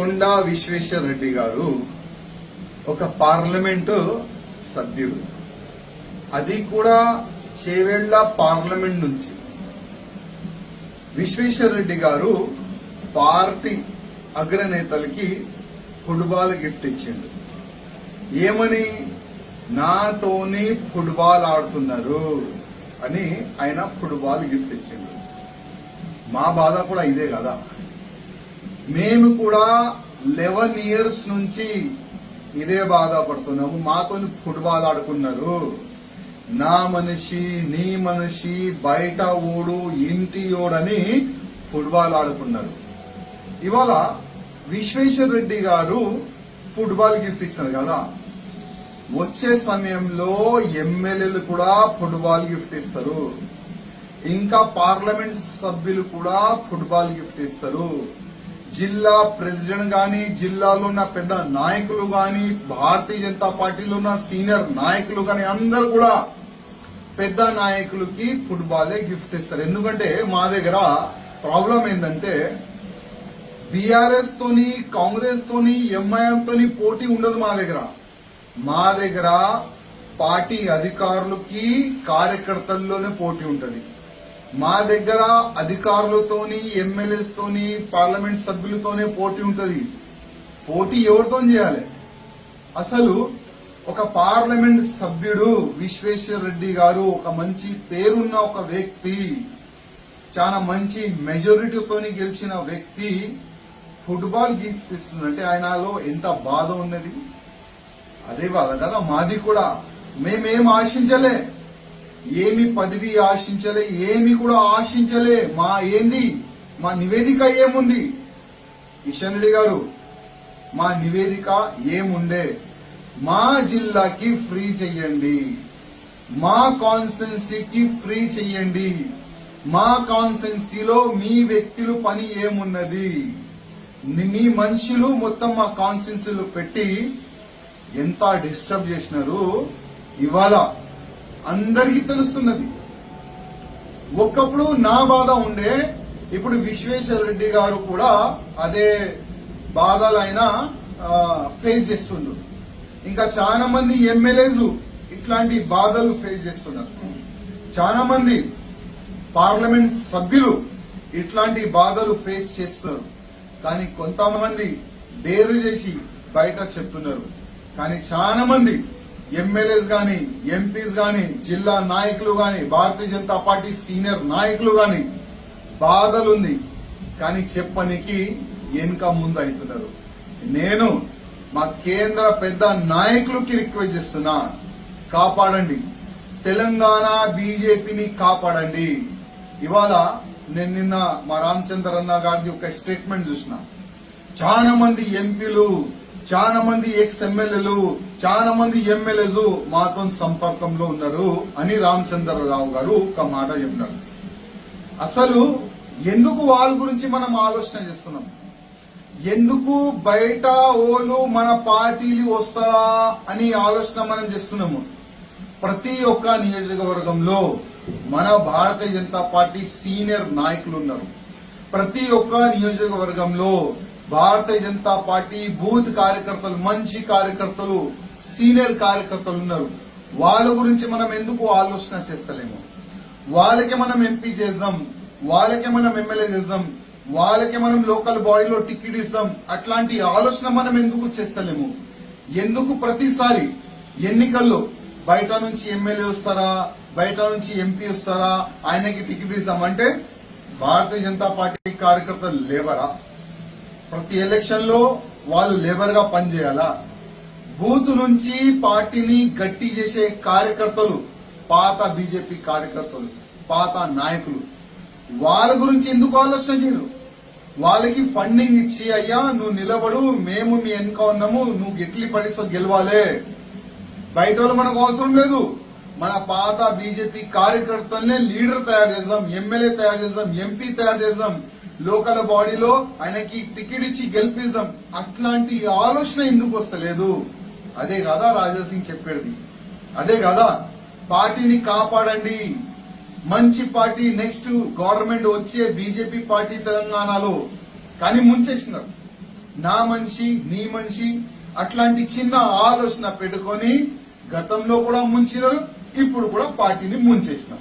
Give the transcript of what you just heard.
కొండా విశ్వేశ్వర రెడ్డి గారు ఒక పార్లమెంటు సభ్యుడు, అది కూడా చేవెళ్ల పార్లమెంట్ నుంచి. విశ్వేశ్వర రెడ్డి గారు పార్టీ అగ్రనేతలకి ఫుట్బాల్ గిఫ్ట్ ఇచ్చిండు. ఏమని? నాతోని ఫుట్బాల్ ఆడుతున్నారు అని ఆయన ఫుట్బాల్ గిఫ్ట్ ఇచ్చిండు. మా బాధ కూడా ఇదే కదా. మేము కూడా 11 years నుంచి ఇదే బాధపడుతున్నాము. మాతోని ఫుట్బాల్ ఆడుకున్నారు. నా మనిషి, నీ మనిషి, బయట ఓడు, ఇంటి ఓడని ఫుట్బాల్ ఆడుకున్నారు. ఇవాళ విశ్వేశ్వర రెడ్డి గారు ఫుట్బాల్ గిఫ్ట్ ఇచ్చారు కదా. వచ్చే సమయంలో ఎమ్మెల్యేలు కూడా ఫుట్బాల్ గిఫ్ట్ ఇస్తారు, ఇంకా పార్లమెంట్ సభ్యులు కూడా ఫుట్బాల్ గిఫ్ట్ ఇస్తారు. జిల్లా ప్రెసిడెంట్ గాని, జిల్లాలో ఉన్న పెద్ద నాయకులు గాని, భారతీయ జనతా పార్టీలో ఉన్న సీనియర్ నాయకులు గాని అందరు కూడా పెద్ద నాయకులకి ఫుట్బాలే గిఫ్ట్ ఇస్తారు. ఎందుకంటే మా దగ్గర ప్రాబ్లం ఏంటంటే బీఆర్ఎస్ తోని, కాంగ్రెస్ తోని, ఎంఐఎం తోని పోటీ ఉండదు. మా దగ్గర పార్టీ అధికారులకి కార్యకర్తల్లోనే పోటీ ఉంటది. మా దగ్గర అధికారులతోని, ఎమ్మెల్యేస్ తోని, పార్లమెంట్ సభ్యులతోనే పోటీ ఉంటది. పోటీ ఎవరితో చేయాలి? అసలు ఒక పార్లమెంట్ సభ్యుడు విశ్వేశ్వర రెడ్డి గారు ఒక మంచి పేరున్న ఒక వ్యక్తి, చాలా మంచి మెజారిటీతోని గెలిచిన వ్యక్తి ఫుట్బాల్ గిఫ్ట్ ఇస్తుందంటే ఆయనలో ఎంత బాధ ఉన్నది. అదే బాధ కదా మాది కూడా. మేమేం ఆశించలే, ఏమి పదవి ఆశించలే, ఏమి కూడా ఆశించలే. మా నివేదిక ఏముంది కిషన్ రెడ్డి గారు? మా నివేదిక ఏముండే? మా జిల్లాకి ఫ్రీ చెయ్యండి, మా కాన్స్టిట్యున్సీకి ఫ్రీ చెయ్యండి, మా కాన్స్టిట్యున్సీలో మీ వ్యక్తులు పని ఏమున్నది, మీ మనుషులు మొత్తం మా కాన్స్టిట్యున్సీలో పెట్టి ఎంత డిస్టర్బ్ చేసినారు. ఇవాళ అందరికీ తెలుస్తున్నది. ఒకప్పుడు నా బాధ ఉండే, ఇప్పుడు విశ్వేశ్వర రెడ్డి గారు కూడా అదే బాధలు ఆయన ఫేస్ చేస్తుండ్రు. ఇంకా చాలా మంది ఎమ్మెల్యేస్ ఇట్లాంటి బాధలు ఫేస్ చేస్తున్నారు. చాలా మంది పార్లమెంట్ సభ్యులు ఇట్లాంటి బాధలు ఫేస్ చేస్తున్నారు. కానీ కొంతమంది డేరు చేసి బయట చెప్తున్నారు. కానీ చాలా మంది ఎమ్మెల్యేస్ గాని, ఎంపీస్ గాని, జిల్లా నాయకులు గాని, భారతీయ జనతా పార్టీ సీనియర్ నాయకులు గాని బాధలుంది కానీ చెప్పనికి వెనుక ముందు అవుతున్నారు. నేను మా కేంద్ర పెద్ద నాయకులకి రిక్వెస్ట్ చేస్తున్నా, కాపాడండి, తెలంగాణ బీజేపీని కాపాడండి. ఇవాళ నేను నిన్న మా రామచంద్ర అన్న గారిది ఒక స్టేట్మెంట్ చూసిన. చాలా మంది ఎంపీలు, చాలా మంది ఎక్స్ ఎమ్మెల్యేలు, చాలా మంది ఎమ్మెల్యేలు మాతో సంపర్కంలో ఉన్నారు అని రామచంద్రరావు గారు ఒక మాట చెప్పినారు. అసలు ఎందుకు వాళ్ళ గురించి మనం ఆలోచన చేస్తున్నాం? ఎందుకు బయట ఓలు మన పార్టీలు వస్తారా అని ఆలోచన మనం చేస్తున్నాము. ప్రతి ఒక్క నియోజకవర్గంలో మన భారతీయ జనతా పార్టీ సీనియర్ నాయకులు ఉన్నారు. ప్రతి ఒక్క నియోజకవర్గంలో భారతీయ జనతా పార్టీ బూత్ కార్యకర్తలు, మంచి కార్యకర్తలు, సీనియర్ కార్యకర్తలు ఉన్నారు. వాళ్ళ గురించి మనం ఎందుకు ఆలోచన చేస్తలేము? వాళ్ళకి మనం ఎంపీ చేద్దాం, వాళ్ళకి మనం ఎమ్మెల్యే చేద్దాం, వాళ్ళకి మనం లోకల్ బాడీలో టికెట్ ఇస్తాం, అట్లాంటి ఆలోచన మనం ఎందుకు చేస్తలేము? ఎందుకు ప్రతిసారి ఎన్నికల్లో బయట నుంచి ఎమ్మెల్యే వస్తారా, బయట నుంచి ఎంపీ వస్తారా, ఆయనకి టికెట్ ఇస్తామంటే భారతీయ జనతా పార్టీ కార్యకర్తలు లేవరా? ప్రతి ఎలక్షన్ లో వాళ్ళు లేబర్ గా పనిచేయాలా? బూత్ నుంచి పార్టీని గట్టి చేసే కార్యకర్తలు, పాత బీజేపీ కార్యకర్తలు, పాత నాయకులు, వాళ్ళ గురించి ఎందుకు ఆలోచన చేయరు? వాళ్ళకి ఫండింగ్ ఇచ్చి, అయ్యా నువ్వు నిలబడు, మేము మీ వెనుక ఉన్నాము, నువ్వు గెట్లి పడిసో గెలవాలే, బయట వాళ్ళు మనకు అవసరం లేదు, మన పాత బీజేపీ కార్యకర్తలనే లీడర్ తయారు చేద్దాం, ఎమ్మెల్యే తయారు చేద్దాం, ఎంపీ తయారు చేద్దాం, లోకల్ బాడీలో ఆయనకి టికెట్ ఇచ్చి గెలిపిద్దాం. అట్లాంటి ఆలోచన ఎందుకు వస్తలేదు? అదే కదా రాజాసింగ్ చెప్పేది, అదే కదా పార్టీని కాపాడండి, మంచి పార్టీ నెక్స్ట్ గవర్నమెంట్ వచ్చే బీజేపీ పార్టీ తెలంగాణలో. కానీ ముంచేసినారు. నా మనిషి నీ మనిషి అట్లాంటి చిన్న ఆలోచన పెట్టుకొని గతంలో కూడా ముంచినారు, ఇప్పుడు కూడా పార్టీని ముంచేసినాం.